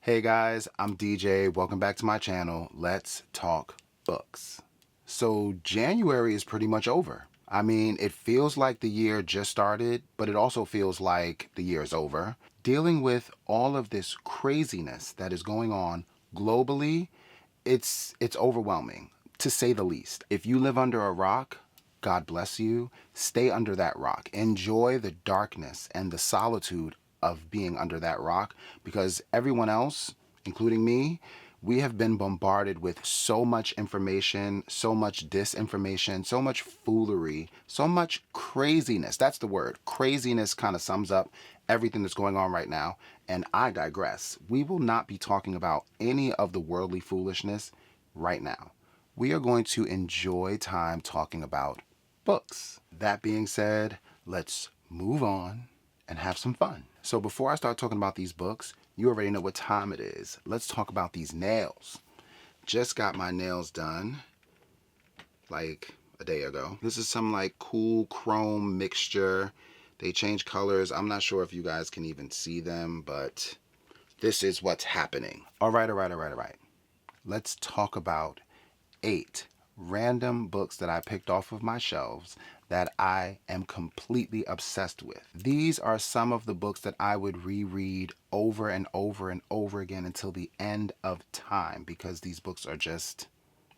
Hey guys, I'm DJ. Welcome back to my channel. Let's talk books. So January is pretty much over. I mean, it feels like the year just started, but it also feels like the year is over. Dealing with all of this craziness that is going on globally, it's overwhelming, to say the least. If you live under a rock, God bless you. Stay under that rock. Enjoy the darkness and the solitude of being under that rock, because everyone else, including me, we have been bombarded with so much information, so much disinformation, so much foolery, so much craziness. That's the word. Craziness kind of sums up everything that's going on right now. And I digress. We will not be talking about any of the worldly foolishness right now. We are going to enjoy time talking about books. That being said, let's move on and have some fun. So before I start talking about these books, you already know what time it is. Let's talk about these nails. Just got my nails done like a day ago. This is some like cool chrome mixture. They change colors. I'm not sure if you guys can even see them, but this is what's happening. All right. Let's talk about 8 random books that I picked off of my shelves that I am completely obsessed with. These are some of the books that I would reread over and over and over again until the end of time, because these books are just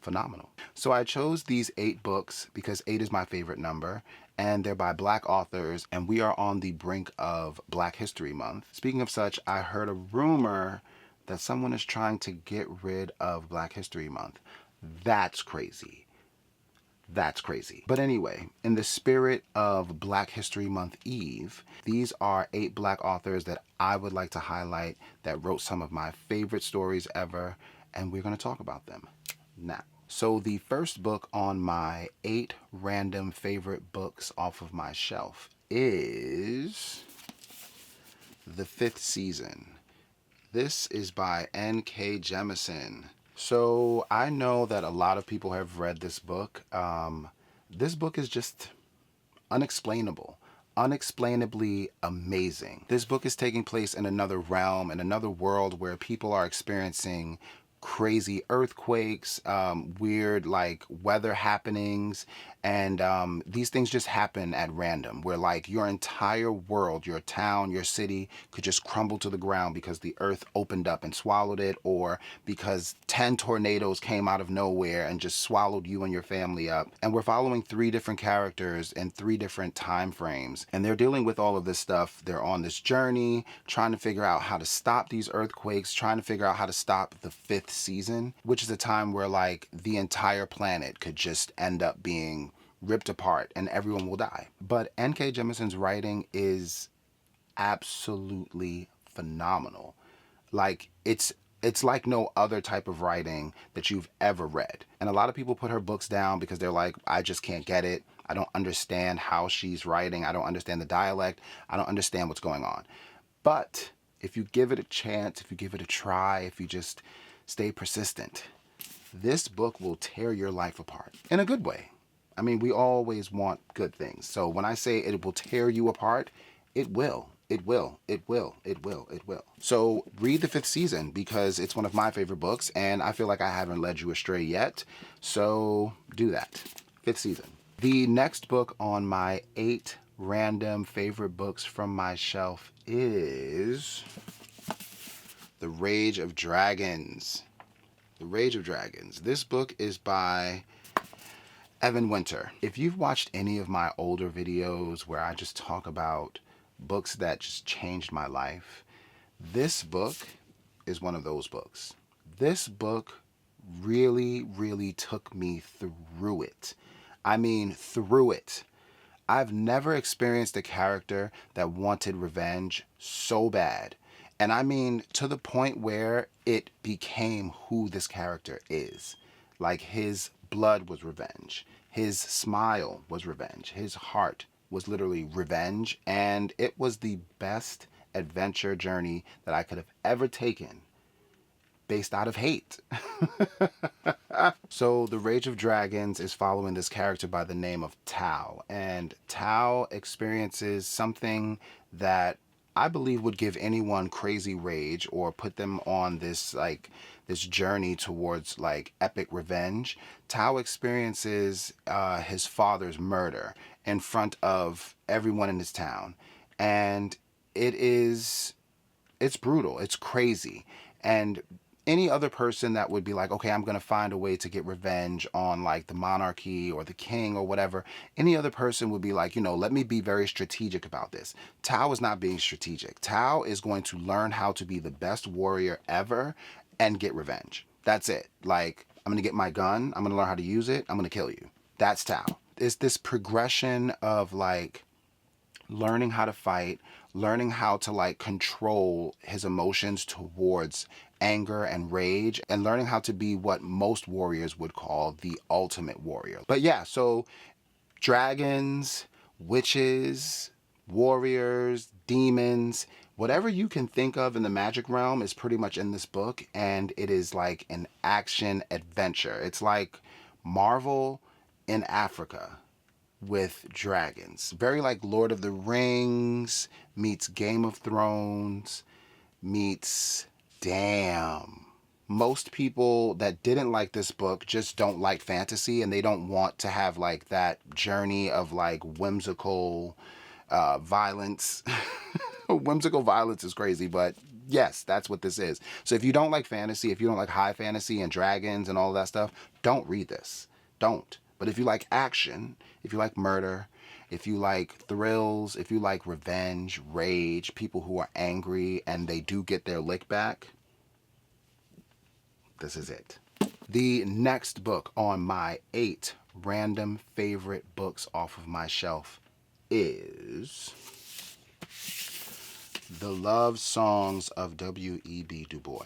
phenomenal. So I chose these 8 books because 8 is my favorite number, and they're by Black authors, and we are on the brink of Black History Month. Speaking of such, I heard a rumor that someone is trying to get rid of Black History Month. That's crazy. That's crazy. But anyway, in the spirit of Black History Month Eve, these are 8 Black authors that I would like to highlight that wrote some of my favorite stories ever, and we're going to talk about them now. So the first book on my 8 random favorite books off of my shelf is The Fifth Season. This is by N.K. Jemisin. So I know that a lot of people have read this book. This book is just unexplainable, unexplainably amazing. This book is taking place in another realm, in another world where people are experiencing crazy earthquakes, weird like weather happenings, and these things just happen at random, where like your entire world, your town, your city could just crumble to the ground because the earth opened up and swallowed it, or because 10 tornadoes came out of nowhere and just swallowed you and your family up. And we're following 3 different characters in 3 different time frames, and they're dealing with all of this stuff. They're on this journey trying to figure out how to stop these earthquakes, trying to figure out how to stop the 5th season, which is a time where like the entire planet could just end up being ripped apart and everyone will die. But N.K. Jemisin's writing is absolutely phenomenal. Like it's like no other type of writing that you've ever read. And a lot of people put her books down because they're like, I just can't get it. I don't understand how she's writing. I don't understand the dialect. I don't understand what's going on. But if you give it a chance, if you give it a try, if you just stay persistent, this book will tear your life apart in a good way. I mean, we always want good things. So when I say it will tear you apart, it will. It will. It will. It will. It will. So read The Fifth Season because it's one of my favorite books, and I feel like I haven't led you astray yet. So do that. 5th Season. The next book on my 8 random favorite books from my shelf is The Rage of Dragons. The Rage of Dragons. This book is by Evan Winter. If you've watched any of my older videos where I just talk about books that just changed my life, this book is one of those books. This book really, really took me through it. I mean, through it. I've never experienced a character that wanted revenge so bad. And I mean, to the point where it became who this character is. Like, his blood was revenge. His smile was revenge. His heart was literally revenge. And it was the best adventure journey that I could have ever taken based out of hate. So The Rage of Dragons is following this character by the name of Tao. And Tao experiences something that I believe would give anyone crazy rage or put them on this journey towards like epic revenge. Tao experiences his father's murder in front of everyone in his town, and it is it's brutal. It's crazy. And any other person that would be like, okay, I'm going to find a way to get revenge on like the monarchy or the king or whatever, any other person would be like, let me be very strategic about this. Tao is not being strategic. Tao is going to learn how to be the best warrior ever and get revenge. That's it. Like, I'm going to get my gun. I'm going to learn how to use it. I'm going to kill you. That's Tao. It's this progression of like learning how to fight, learning how to like control his emotions towards anger and rage, and learning how to be what most warriors would call the ultimate warrior. But yeah, so dragons, witches, warriors, demons, whatever you can think of in the magic realm is pretty much in this book, and it is like an action adventure. It's like Marvel in Africa with dragons. Very like Lord of the Rings meets Game of Thrones meets damn. Most people that didn't like this book just don't like fantasy, and they don't want to have like that journey of like whimsical violence. Whimsical violence is crazy, but yes, that's what this is. So if you don't like fantasy, if you don't like high fantasy and dragons and all that stuff, don't read this. Don't. But if you like action, if you like murder, if you like thrills, if you like revenge, rage, people who are angry and they do get their lick back, this is it. The next book on my 8 random favorite books off of my shelf is The Love Songs of W.E.B. Du Bois.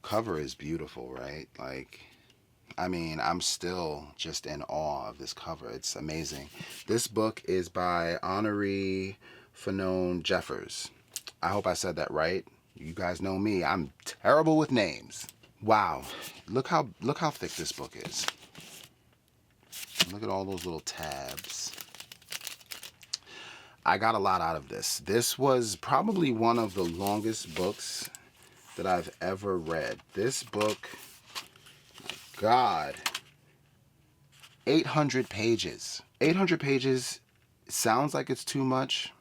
Cover is beautiful, right? Like, I mean, I'm still just in awe of this cover. It's amazing. This book is by Honoré Fanon Jeffers. I hope I said that right. You guys know me. I'm terrible with names. Wow. Look how thick this book is. Look at all those little tabs. I got a lot out of this. This was probably one of the longest books that I've ever read. This book, God, 800 pages. 800 pages sounds like it's too much,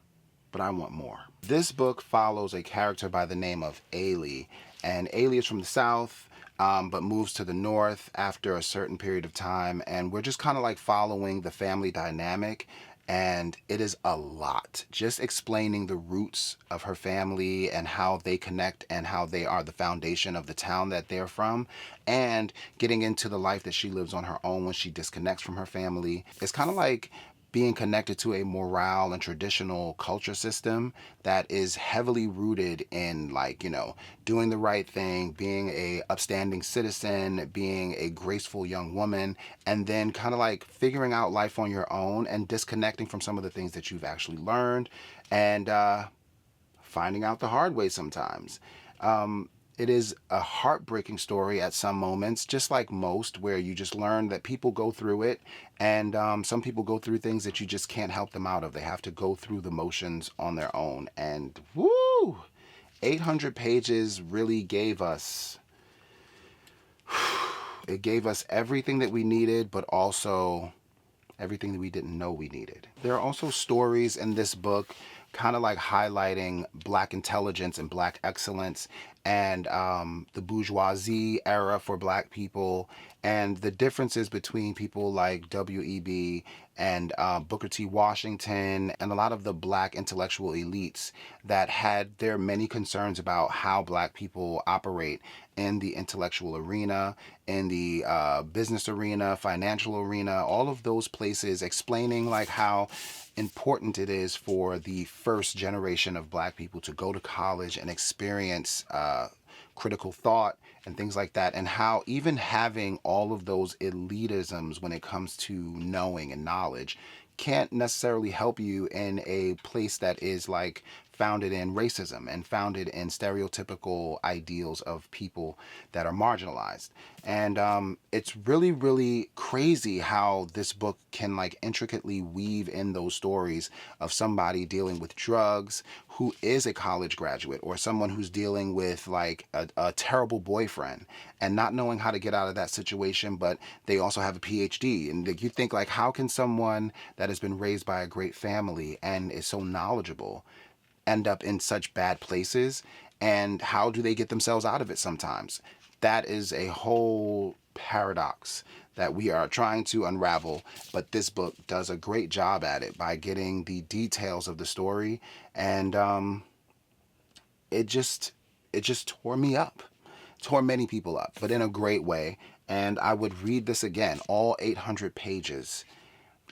but I want more. This book follows a character by the name of Ailey, and Ailey is from the South, but moves to the North after a certain period of time, and we're just kind of like following the family dynamic, and it is a lot. Just explaining the roots of her family and how they connect and how they are the foundation of the town that they're from, and getting into the life that she lives on her own when she disconnects from her family. It's kind of like being connected to a morale and traditional culture system that is heavily rooted in like, doing the right thing, being a upstanding citizen, being a graceful young woman, and then kind of like figuring out life on your own and disconnecting from some of the things that you've actually learned, and finding out the hard way sometimes. It is a heartbreaking story at some moments, just like most, where you just learn that people go through it, and some people go through things that you just can't help them out of. They have to go through the motions on their own. And woo! 800 pages really gave us it gave us everything that we needed, but also everything that we didn't know we needed. There are also stories in this book kind of like highlighting Black intelligence and Black excellence, and the bourgeoisie era for Black people, and the differences between people like W.E.B. and Booker T. Washington, and a lot of the Black intellectual elites that had their many concerns about how Black people operate in the intellectual arena, in the business arena, financial arena, all of those places, explaining like how important it is for the first generation of Black people to go to college and experience critical thought and things like that, and how even having all of those elitisms when it comes to knowing and knowledge can't necessarily help you in a place that is like founded in racism and founded in stereotypical ideals of people that are marginalized. And it's really, really crazy how this book can like intricately weave in those stories of somebody dealing with drugs who is a college graduate, or someone who's dealing with like a terrible boyfriend and not knowing how to get out of that situation, but they also have a PhD. And you think like, how can someone that has been raised by a great family and is so knowledgeable end up in such bad places, and how do they get themselves out of it sometimes? That is a whole paradox that we are trying to unravel, but this book does a great job at it by getting the details of the story. And it just tore me up, tore many people up, but in a great way. And I would read this again, all 800 pages,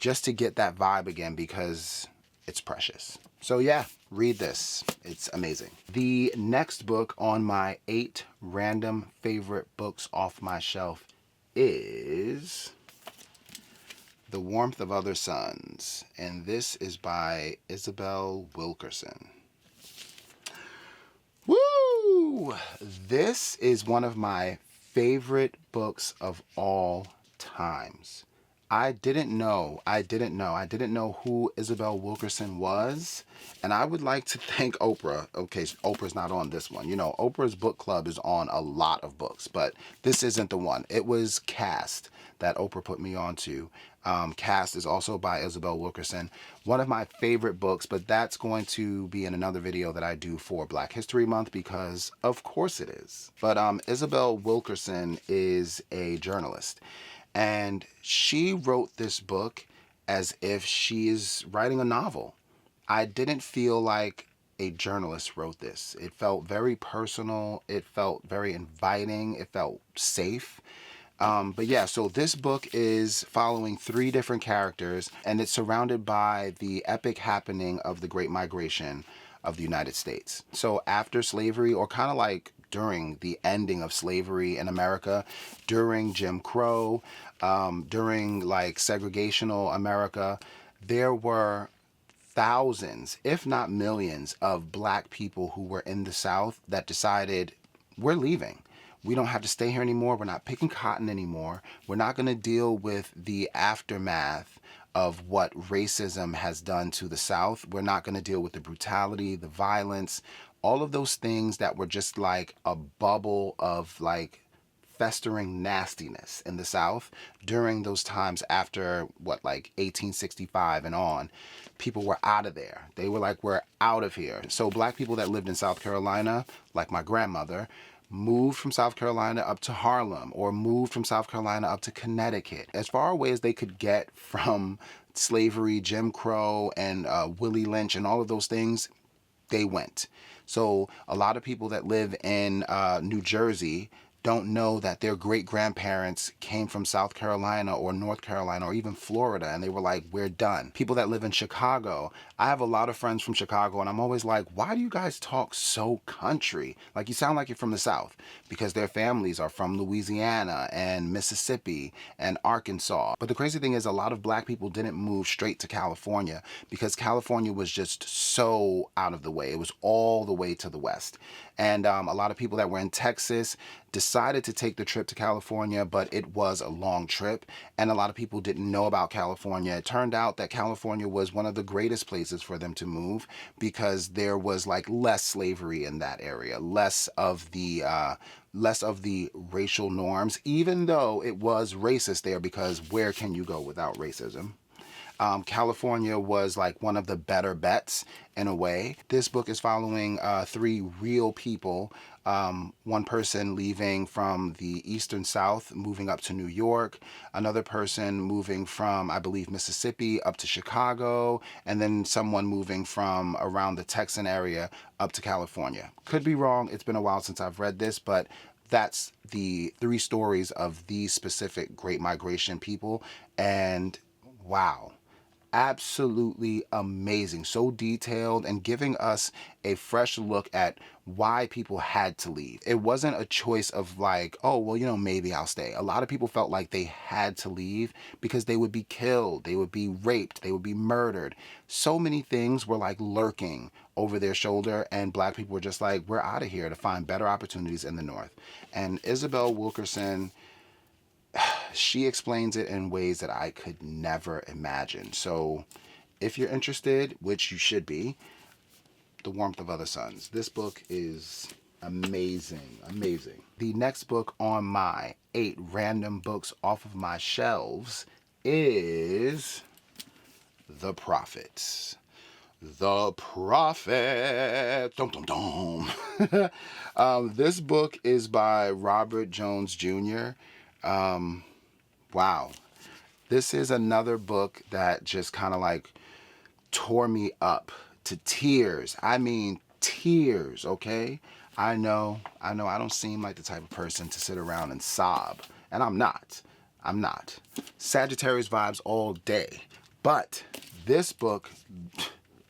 just to get that vibe again, because it's precious. So yeah, read this. It's amazing. The next book on my 8 random favorite books off my shelf is The Warmth of Other Suns, and this is by Isabel Wilkerson. Woo! This is one of my favorite books of all times. I didn't know who Isabel Wilkerson was. And I would like to thank Oprah. Okay, Oprah's not on this one. You know, Oprah's book club is on a lot of books, but this isn't the one. It was Cast that Oprah put me on to. Cast is also by Isabel Wilkerson. One of my favorite books, but that's going to be in another video that I do for Black History Month, because of course it is. But Isabel Wilkerson is a journalist. And she wrote this book as if she is writing a novel. I didn't feel like a journalist wrote this. It felt very personal. It felt very inviting. It felt safe. But yeah, so this book is following 3 different characters, and it's surrounded by the epic happening of the Great Migration of the United States. So after slavery, or kind of like during the ending of slavery in America, during Jim Crow, during like segregational America, there were thousands, if not millions, of black people who were in the South that decided, we're leaving. We don't have to stay here anymore. We're not picking cotton anymore. We're not going to deal with the aftermath of what racism has done to the South. We're not going to deal with the brutality, the violence, all of those things that were just like a bubble of like festering nastiness in the South during those times after like 1865 and on. People were out of there. They were like, we're out of here. So black people that lived in South Carolina, like my grandmother, moved from South Carolina up to Harlem, or moved from South Carolina up to Connecticut, as far away as they could get from slavery, Jim Crow, and Willie Lynch, and all of those things. They went. So a lot of people that live in New Jersey don't know that their great-grandparents came from South Carolina or North Carolina or even Florida, and they were like, we're done. People that live in Chicago, I have a lot of friends from Chicago, and I'm always like, why do you guys talk so country? Like, you sound like you're from the South, because their families are from Louisiana and Mississippi and Arkansas. But the crazy thing is, a lot of black people didn't move straight to California, because California was just so out of the way. It was all the way to the west. And a lot of people that were in Texas decided to take the trip to California, but it was a long trip, and a lot of people didn't know about California. It turned out that California was one of the greatest places for them to move, because there was like less slavery in that area, less of the racial norms, even though it was racist there, because where can you go without racism? California was like one of the better bets in a way. This book is following 3 real people. One person leaving from the eastern South, moving up to New York. Another person moving from, I believe, Mississippi up to Chicago. And then someone moving from around the Texan area up to California. Could be wrong. It's been a while since I've read this, but that's the 3 stories of these specific Great Migration people. And wow. Absolutely amazing. So detailed and giving us a fresh look at why people had to leave. It wasn't a choice of like, oh, well, maybe I'll stay. A lot of people felt like they had to leave because they would be killed, they would be raped, they would be murdered. So many things were like lurking over their shoulder, and black people were just like, we're out of here to find better opportunities in the North. And Isabel Wilkerson, she explains it in ways that I could never imagine. So if you're interested, which you should be, The Warmth of Other Suns. This book is amazing, amazing. The next book on my 8 random books off of my shelves is The Prophets. The Prophet. Dum dum dum. This book is by Robert Jones Jr. Wow. This is another book that just kind of like tore me up to tears. I mean, tears, okay? I know, I don't seem like the type of person to sit around and sob. And I'm not. I'm not. Sagittarius vibes all day. But this book,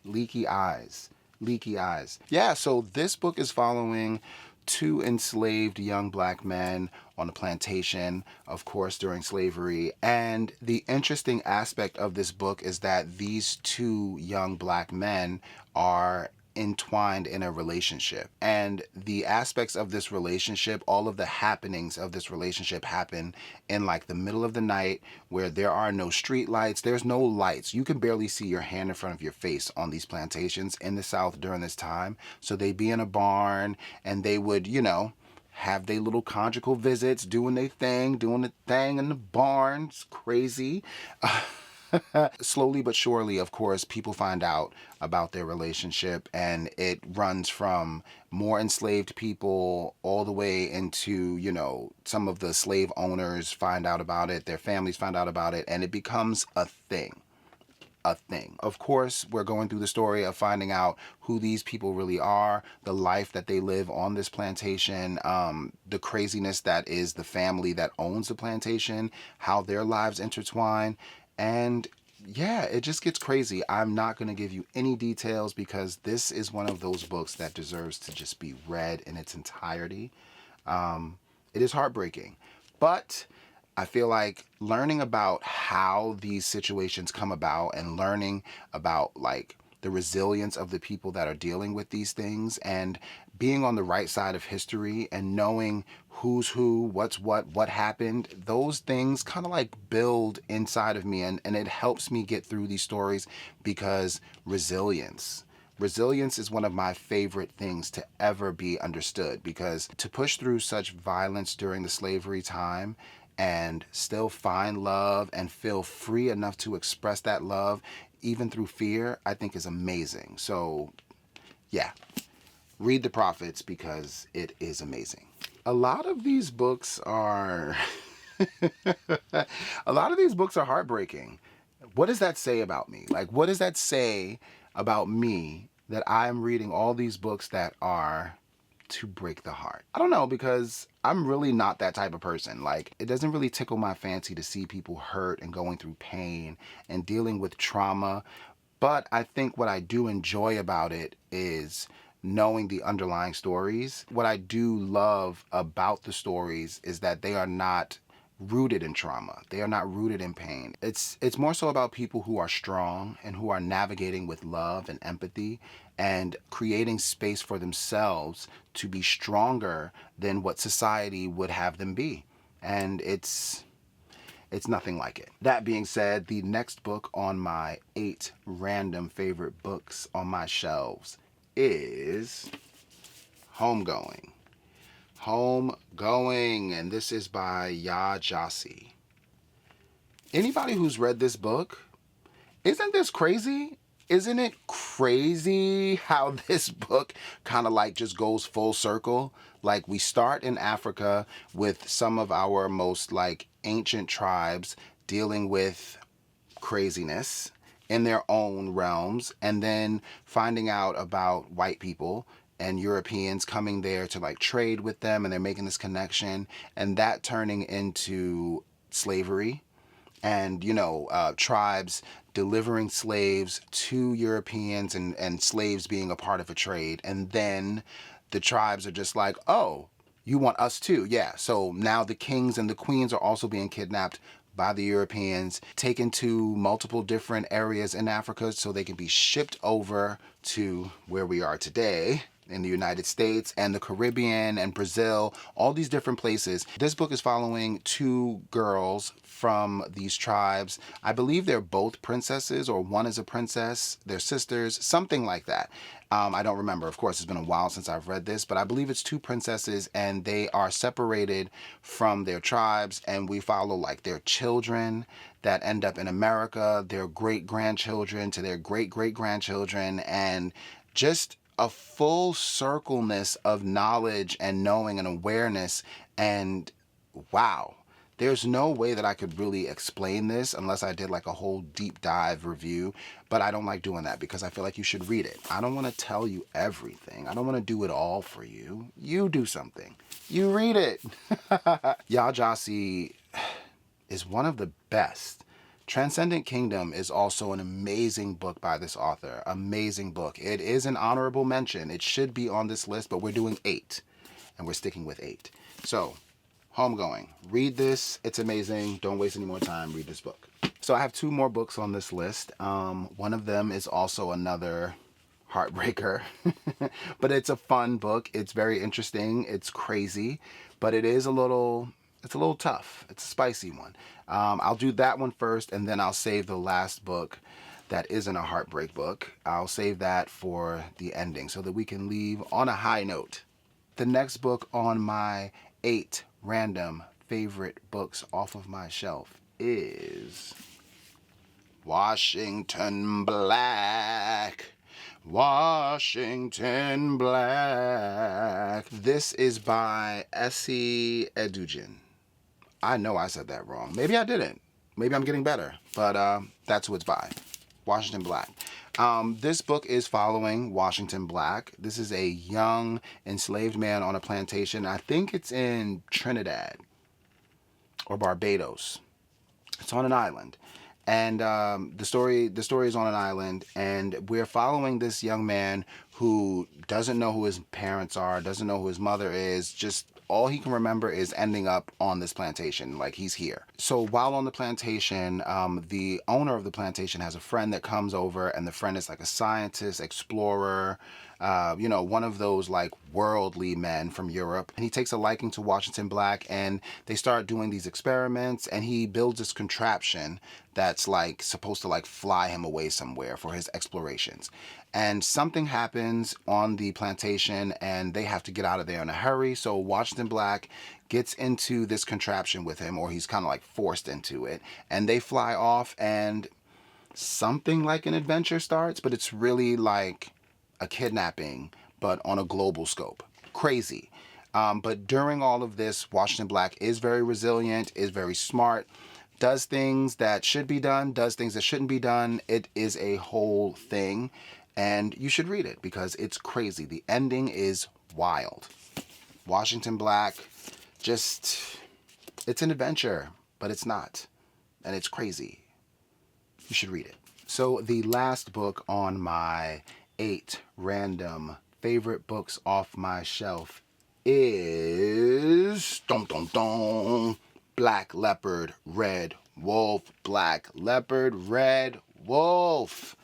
leaky eyes. Leaky eyes. Yeah, so this book is following 2 enslaved young black men on a plantation, of course, during slavery. And the interesting aspect of this book is that these 2 young black men are entwined in a relationship. And the aspects of this relationship, all of the happenings of this relationship happen in like the middle of the night where there are no street lights, there's no lights. You can barely see your hand in front of your face on these plantations in the South during this time. So they'd be in a barn and they would, have their little conjugal visits, doing the thing in the barn. It's crazy. Slowly but surely, of course, people find out about their relationship, and it runs from more enslaved people all the way into, some of the slave owners find out about it, their families find out about it, and it becomes a thing. Of course, we're going through the story of finding out who these people really are, the life that they live on this plantation, the craziness that is the family that owns the plantation, how their lives intertwine. And yeah, it just gets crazy. I'm not going to give you any details because this is one of those books that deserves to just be read in its entirety. It is heartbreaking, but I feel like learning about how these situations come about and learning about like the resilience of the people that are dealing with these things and being on the right side of history and knowing who's who, what's what happened, those things kind of like build inside of me, and it helps me get through these stories because resilience is one of my favorite things to ever be understood, because to push through such violence during the slavery time and still find love and feel free enough to express that love even through fear, I think is amazing. So yeah, read The Prophets because it is amazing. A lot of these books are a lot of these books are heartbreaking. What does that say about me? Like, what does that say about me that I'm reading all these books that are to break the heart? I don't know, because I'm really not that type of person. Like, it doesn't really tickle my fancy to see people hurt and going through pain and dealing with trauma. But I think what I do enjoy about it is knowing the underlying stories. What I do love about the stories is that they are not rooted in trauma. They are not rooted in pain. It's more so about people who are strong and who are navigating with love and empathy and creating space for themselves to be stronger than what society would have them be. And it's nothing like it. That being said, the next book on my 8 random favorite books on my shelves is Homegoing. Homegoing, and this is by Ya Jasi. Anybody who's read this book, isn't this crazy? Isn't it crazy how this book kind of like just goes full circle? Like, we start in Africa with some of our most like ancient tribes dealing with craziness in their own realms, and then finding out about white people and Europeans coming there to like trade with them, and they're making this connection, and that turning into slavery and tribes delivering slaves to Europeans, and slaves being a part of a trade. And then the tribes are just like, oh, you want us too? Yeah. So now the kings and the queens are also being kidnapped by the Europeans, taken to multiple different areas in Africa so they can be shipped over to where we are today in the United States and the Caribbean and Brazil, all these different places. This book is following two girls from these tribes. I believe they're both princesses, or one is a princess. They're sisters, something like that. I don't remember. Of course, it's been a while since I've read this, but I believe it's two princesses, and they are separated from their tribes, and we follow like their children that end up in America, their great-grandchildren to their great-great-grandchildren, and just a full circleness of knowledge and knowing and awareness. And wow, there's no way that I could really explain this unless I did like a whole deep dive review, but I don't like doing that because I feel like you should read it. I don't want to tell you everything. I don't want to do it all for you. You do something. You read it. Yaa Gyasi is one of the best. Transcendent Kingdom is also an amazing book by this author. Amazing book. It is an honorable mention. It should be on this list, but we're doing 8, and we're sticking with 8. So, Homegoing. Read this. It's amazing. Don't waste any more time. Read this book. So I have 2 more books on this list. One of them is also another heartbreaker, but it's a fun book. It's very interesting. It's crazy, but it's a little tough. It's a spicy one. I'll do that one first, and then I'll save the last book that isn't a heartbreak book. I'll save that for the ending so that we can leave on a high note. The next book on my 8 random favorite books off of my shelf is Washington Black. Washington Black. This is by Essie Edugin. I know I said that wrong. Maybe I didn't. Maybe I'm getting better. But that's who it's by. Washington Black. This book is following Washington Black. This is a young enslaved man on a plantation. I think it's in Trinidad or Barbados. It's on an island. And the story is on an island, and we're following this young man who doesn't know who his parents are, doesn't know who his mother is, just all he can remember is ending up on this plantation, like he's here. So while on the plantation, the owner of the plantation has a friend that comes over, and the friend is like a scientist, explorer, one of those like worldly men from Europe. And he takes a liking to Washington Black, and they start doing these experiments, and he builds this contraption that's like supposed to like fly him away somewhere for his explorations. And something happens on the plantation, and they have to get out of there in a hurry. So Washington Black gets into this contraption with him, or he's kind of like forced into it, and they fly off, and something like an adventure starts, but it's really like a kidnapping, but on a global scope. Crazy. But during all of this, Washington Black is very resilient, is very smart, does things that should be done, does things that shouldn't be done. It is a whole thing, and you should read it because it's crazy. The ending is wild. Washington Black, it's an adventure, but it's not, and it's crazy. You should read it. So the last book on my 8 random favorite books off my shelf is Black Leopard, Red Wolf. Black Leopard, Red Wolf.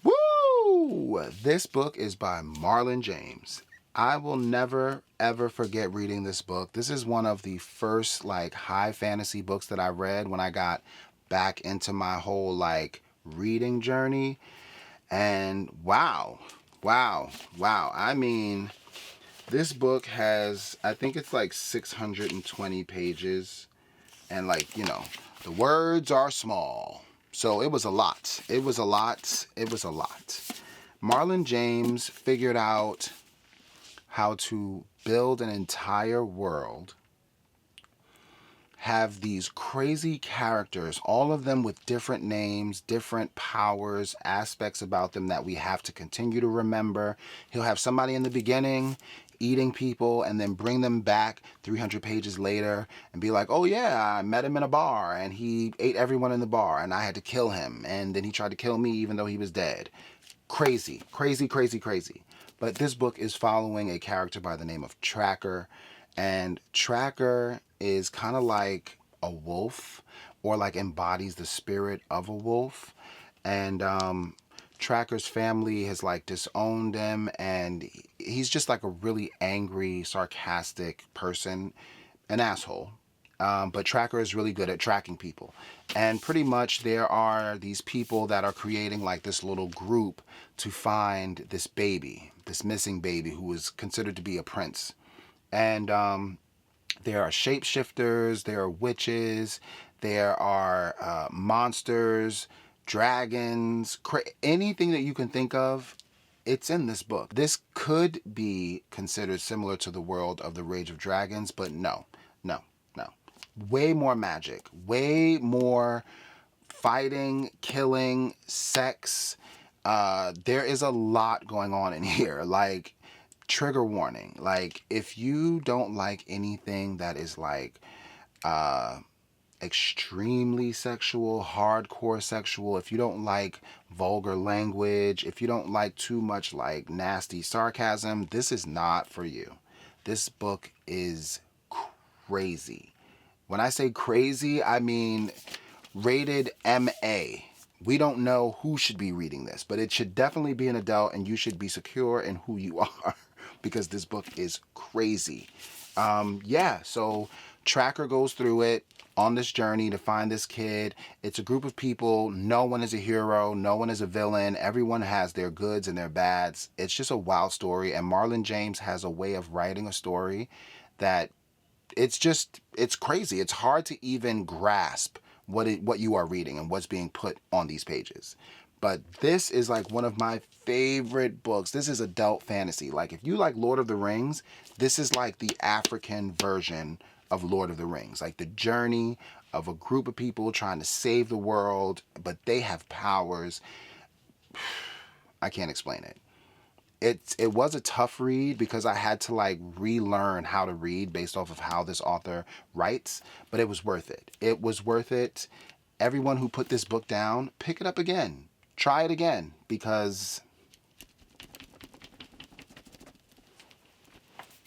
Woo! This book is by Marlon James. I will never, ever forget reading this book. This is one of the first like high fantasy books that I read when I got back into my whole like reading journey. And wow. I mean, this book has, I think it's like 620 pages. And like, the words are small. So it was a lot. Marlon James figured out how to build an entire world, have these crazy characters, all of them with different names, different powers, aspects about them that we have to continue to remember. He'll have somebody in the beginning, eating people and then bring them back 300 pages later and be like, oh yeah, I met him in a bar and he ate everyone in the bar and I had to kill him and then he tried to kill me even though he was dead. Crazy, crazy, crazy, crazy. But this book is following a character by the name of Tracker, and Tracker is kind of like a wolf, or like embodies the spirit of a wolf. And Tracker's family has like disowned him, and he's just like a really angry, sarcastic person, an asshole. But Tracker is really good at tracking people. And pretty much there are these people that are creating like this little group to find this baby, this missing baby who is considered to be a prince. And there are shapeshifters, there are witches, there are monsters, dragons, anything that you can think of, it's in this book. This could be considered similar to the world of the Rage of Dragons, but no, no, no. Way more magic, way more fighting, killing, sex. There is a lot going on in here. Like, trigger warning. Like, if you don't like anything that is like extremely sexual, hardcore sexual, if you don't like vulgar language, if you don't like too much like nasty sarcasm, this is not for you. This book is crazy. When I say crazy, I mean rated MA. We don't know who should be reading this, but it should definitely be an adult and you should be secure in who you are because this book is crazy. Yeah, so Tracker goes through it on this journey to find this kid. It's a group of people. No one is a hero. No one is a villain. Everyone has their goods and their bads. It's just a wild story. And Marlon James has a way of writing a story that it's crazy. It's hard to even grasp what you are reading and what's being put on these pages. But this is like one of my favorite books. This is adult fantasy. Like, if you like Lord of the Rings, this is like the African version of Lord of the Rings. Like the journey of a group of people trying to save the world, but they have powers. I can't explain it. It was a tough read because I had to like relearn how to read based off of how this author writes, but it was worth it. It was worth it. Everyone who put this book down, pick it up again. Try it again, because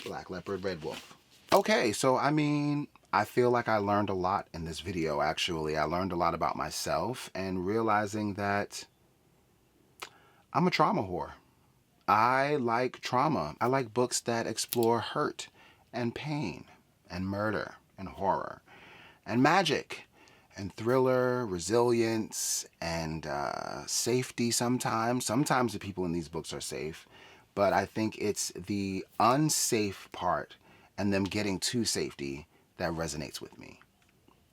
Black Leopard, Red Wolf. Okay, so I mean, I feel like I learned a lot in this video, actually. I learned a lot about myself and realizing that I'm a trauma whore. I like trauma. I like books that explore hurt and pain and murder and horror and magic and thriller, resilience, and safety sometimes. Sometimes the people in these books are safe, but I think it's the unsafe part and them getting to safety that resonates with me.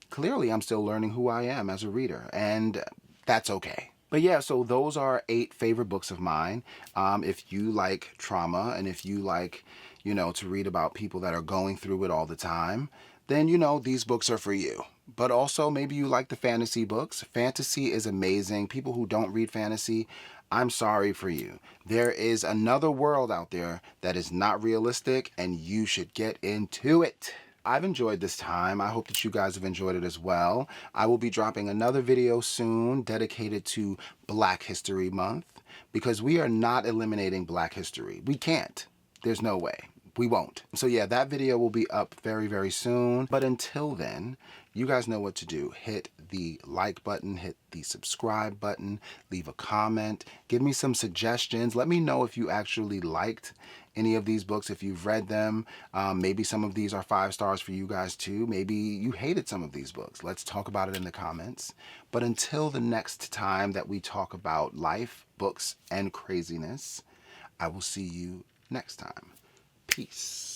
Clearly, I'm still learning who I am as a reader, and that's okay. But yeah, so those are 8 favorite books of mine. If you like trauma and if you like, to read about people that are going through it all the time, then, these books are for you. But also, maybe you like the fantasy books. Fantasy is amazing. People who don't read fantasy, I'm sorry for you. There is another world out there that is not realistic, and you should get into it. I've enjoyed this time. I hope that you guys have enjoyed it as well. I will be dropping another video soon dedicated to Black History Month, because we are not eliminating Black history. We can't. There's no way. We won't. So yeah, that video will be up very, very soon. But until then, you guys know what to do. Hit the like button, hit the subscribe button, leave a comment, give me some suggestions. Let me know if you actually liked any of these books, if you've read them. Maybe some of these are 5 stars for you guys too. Maybe you hated some of these books. Let's talk about it in the comments. But until the next time that we talk about life, books, and craziness, I will see you next time. Peace.